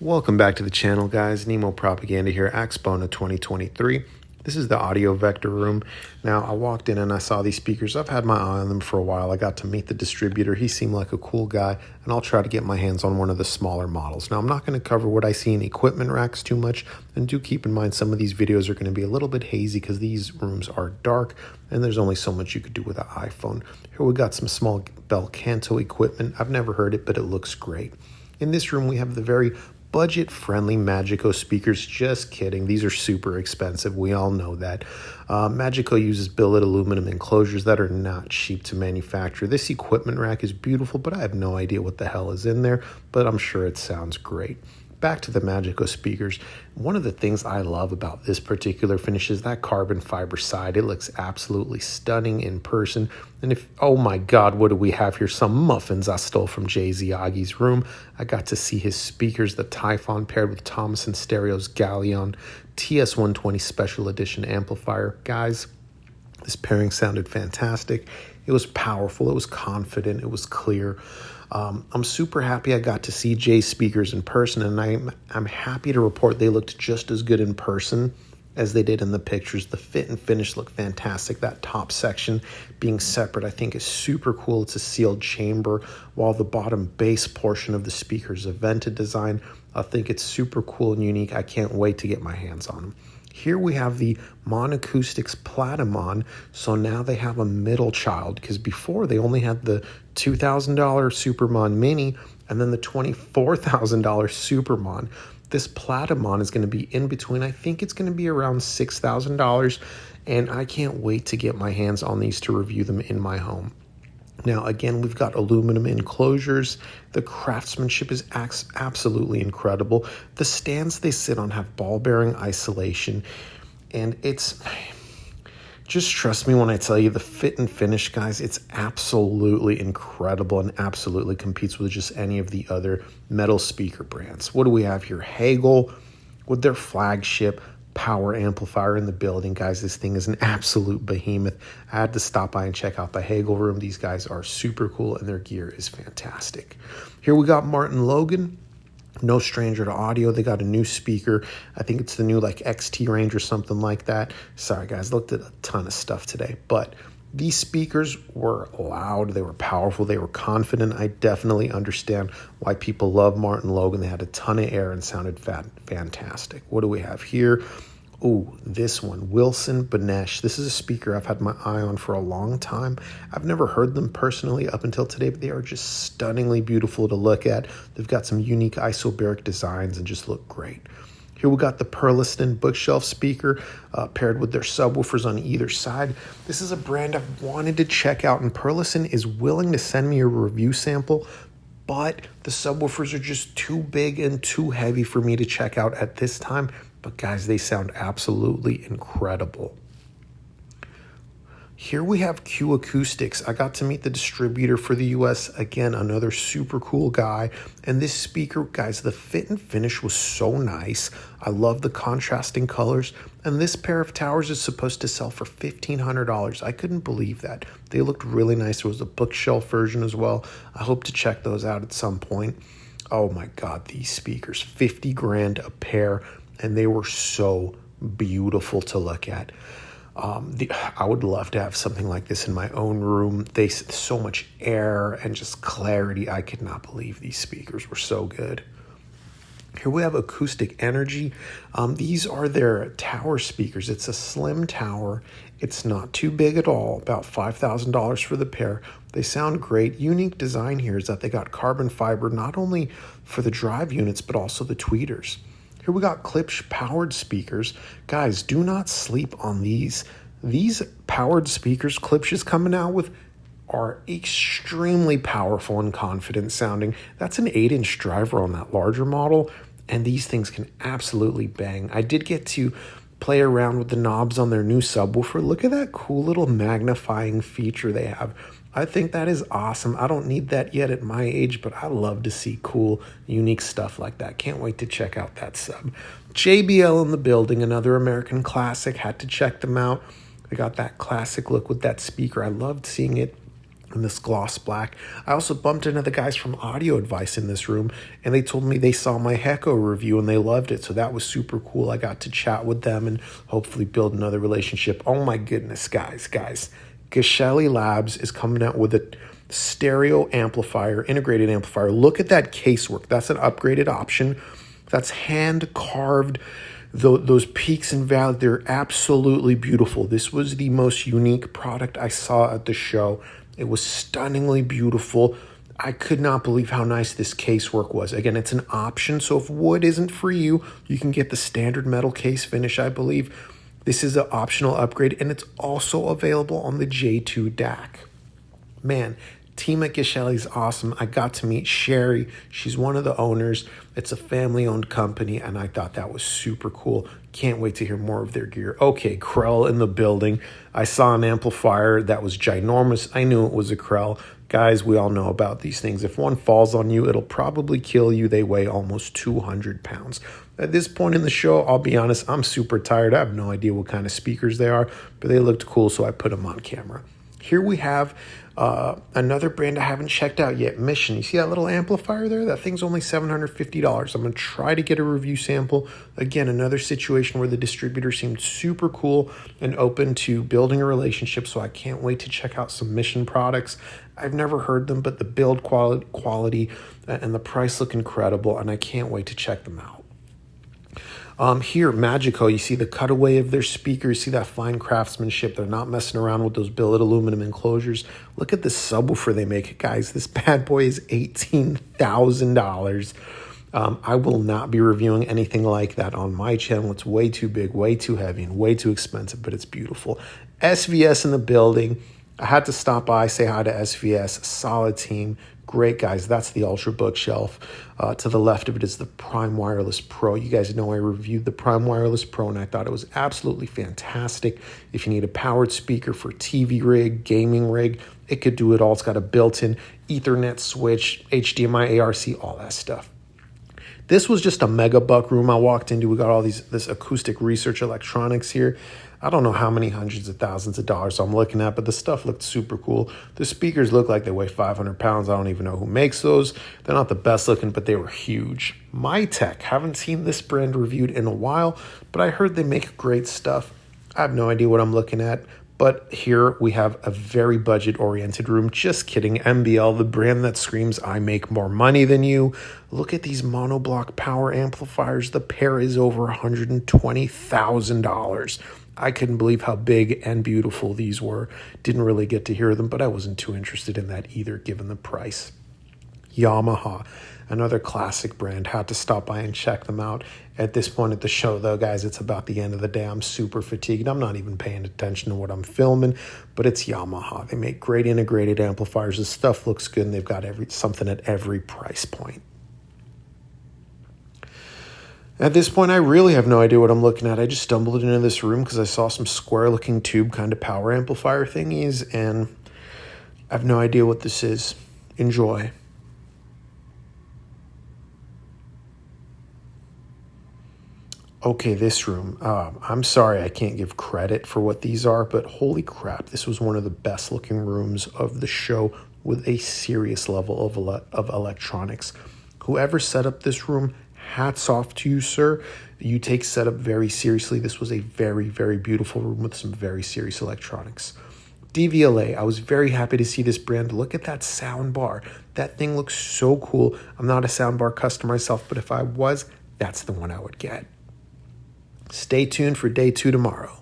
Welcome back to the channel, guys. Nemo Propaganda here, Axpona 2023. This is the audio vector room. Now, I walked in and I saw these speakers. I've had my eye on them for a while. I got to meet the distributor. He seemed like a cool guy, and I'll try to get my hands on one of the smaller models. Now, I'm not going to cover what I see in equipment racks too much, and do keep in mind some of these videos are going to be a little bit hazy because these rooms are dark, and there's only so much you could do with an iPhone. Here we got some small Bel Canto equipment. I've never heard it, but it looks great. In this room, we have the very budget-friendly Magico speakers. Just kidding. These are super expensive. We all know that. Magico uses billet aluminum enclosures that are not cheap to manufacture. This equipment rack is beautiful, but I have no idea what the hell is in there, but I'm sure it sounds great. Back to the Magico speakers. One of the things I love about this particular finish is that carbon fiber side. It looks absolutely stunning in person. And oh my God, what do we have here? Some muffins I stole from Jay-Z Agi's room. I got to see his speakers, the Typhon paired with Thomas & Stereo's Galleon TS120 Special Edition amplifier. Guys, this pairing sounded fantastic. It was powerful, it was confident, it was clear. I'm super happy I got to see Jay's speakers in person, and I'm happy to report they looked just as good in person as they did in the pictures. The fit and finish look fantastic. That top section being separate, I think, is super cool. It's a sealed chamber, while the bottom bass portion of the speaker is a vented design. I think it's super cool and unique. I can't wait to get my hands on them. Here we have the Monacoustics Platimon, so now they have a middle child, because before they only had the $2,000 Supermon Mini and then the $24,000 Supermon. This Platimon is going to be in between. I think it's going to be around $6,000, and I can't wait to get my hands on these to review them in my home. Now, again, we've got aluminum enclosures. The craftsmanship is absolutely incredible. The stands they sit on have ball bearing isolation, and just trust me when I tell you the fit and finish, guys, it's absolutely incredible and absolutely competes with just any of the other metal speaker brands. What do we have here? Hagel with their flagship power amplifier in the building. Guys, this thing is an absolute behemoth. I had to stop by and check out the Hagel room. These guys are super cool and their gear is fantastic. Here we got Martin Logan. No stranger to audio. They got a new speaker. I think it's the new XT range or something like that. Sorry guys, looked at a ton of stuff today, but these speakers were loud, they were powerful, they were confident. I definitely understand why people love Martin Logan. They had a ton of air and sounded fantastic. What do we have here? Oh, this one, Wilson Benesh. This is a speaker I've had my eye on for a long time. I've never heard them personally up until today, but they are just stunningly beautiful to look at. They've got some unique isobaric designs and just look great. Here we got the Perliston bookshelf speaker paired with their subwoofers on either side. This is a brand I've wanted to check out, and Perliston is willing to send me a review sample, but the subwoofers are just too big and too heavy for me to check out at this time. But guys, they sound absolutely incredible. Here we have Q Acoustics. I got to meet the distributor for the US. Again, another super cool guy. And this speaker, guys, the fit and finish was so nice. I love the contrasting colors. And this pair of towers is supposed to sell for $1,500. I couldn't believe that. They looked really nice. There was a bookshelf version as well. I hope to check those out at some point. Oh my God, these speakers, 50 grand a pair. And they were so beautiful to look at. I would love to have something like this in my own room. So much air and just clarity. I could not believe these speakers were so good. Here we have Acoustic Energy. These are their tower speakers. It's a slim tower. It's not too big at all, about $5,000 for the pair. They sound great. Unique design here is that they got carbon fiber, not only for the drive units, but also the tweeters. Here we got Klipsch powered speakers. Guys, do not sleep on these. These powered speakers Klipsch is coming out with are extremely powerful and confident sounding. That's an 8-inch driver on that larger model, and these things can absolutely bang. I did get to play around with the knobs on their new subwoofer. Look at that cool little magnifying feature they have. I think that is awesome. I don't need that yet at my age, but I love to see cool, unique stuff like that. Can't wait to check out that sub. JBL in the building, another American classic. Had to check them out. They got that classic look with that speaker. I loved seeing it in this gloss black. I also bumped into the guys from Audio Advice in this room, and they told me they saw my Hecko review and they loved it. So that was super cool. I got to chat with them and hopefully build another relationship. Oh my goodness, guys. Geshelli Labs is coming out with a stereo amplifier, integrated amplifier. Look at that casework. That's an upgraded option. That's hand carved. Those peaks and valleys, they're absolutely beautiful. This was the most unique product I saw at the show. It was stunningly beautiful. I could not believe how nice this casework was. Again, it's an option, so if wood isn't for you, you can get the standard metal case finish, I believe. This is an optional upgrade, and it's also available on the J2 DAC. Man, team at Geshelli is awesome. I got to meet Sherry. She's one of the owners. It's a family-owned company, and I thought that was super cool. Can't wait to hear more of their gear. Okay, Krell in the building. I saw an amplifier that was ginormous. I knew it was a Krell. Guys, we all know about these things. If one falls on you, it'll probably kill you. They weigh almost 200 pounds. At this point in the show, I'll be honest, I'm super tired. I have no idea what kind of speakers they are, but they looked cool, so I put them on camera. Here we have another brand I haven't checked out yet, Mission. You see that little amplifier there? That thing's only $750. I'm going to try to get a review sample. Again, another situation where the distributor seemed super cool and open to building a relationship, so I can't wait to check out some Mission products. I've never heard them, but the build quality and the price look incredible, and I can't wait to check them out. Here, Magico, you see the cutaway of their speakers, see that fine craftsmanship. They're not messing around with those billet aluminum enclosures. Look at the subwoofer they make. Guys, this bad boy is $18,000. I will not be reviewing anything like that on my channel. It's way too big, way too heavy, and way too expensive, but it's beautiful. SVS in the building. I had to stop by, say hi to SVS. Solid team. Great guys. That's the Ultra bookshelf. To the left of it is the Prime Wireless Pro. You guys know I reviewed the Prime Wireless Pro, and I thought it was absolutely fantastic. If you need a powered speaker for TV rig, gaming rig, it could do it all. It's got a built-in Ethernet switch, HDMI, ARC, all that stuff. This was just a mega buck room I walked into. We got all this acoustic research electronics here. I don't know how many hundreds of thousands of dollars I'm looking at, but the stuff looked super cool. The speakers look like they weigh 500 pounds. I don't even know who makes those. They're not the best looking, but they were huge. MyTech, haven't seen this brand reviewed in a while, but I heard they make great stuff. I have no idea what I'm looking at, but here we have a very budget-oriented room. Just kidding. MBL, the brand that screams, I make more money than you. Look at these monoblock power amplifiers. The pair is over $120,000. I couldn't believe how big and beautiful these were. Didn't really get to hear them, but I wasn't too interested in that either, given the price. Yamaha, another classic brand. Had to stop by and check them out. At this point at the show, though, guys, it's about the end of the day. I'm super fatigued. I'm not even paying attention to what I'm filming, but it's Yamaha. They make great integrated amplifiers. The stuff looks good, and they've got something at every price point. At this point, I really have no idea what I'm looking at. I just stumbled into this room because I saw some square-looking tube kind of power amplifier thingies, and I have no idea what this is. Enjoy. Okay, this room. I'm sorry I can't give credit for what these are, but holy crap, this was one of the best-looking rooms of the show with a serious level of electronics. Whoever set up this room, hats off to you, sir. You take setup very seriously. This was a very, very beautiful room with some very serious electronics. DVLA, I was very happy to see this brand. Look at that sound bar. That thing looks so cool. I'm not a sound bar customer myself, but if I was, that's the one I would get. Stay tuned for day 2 tomorrow.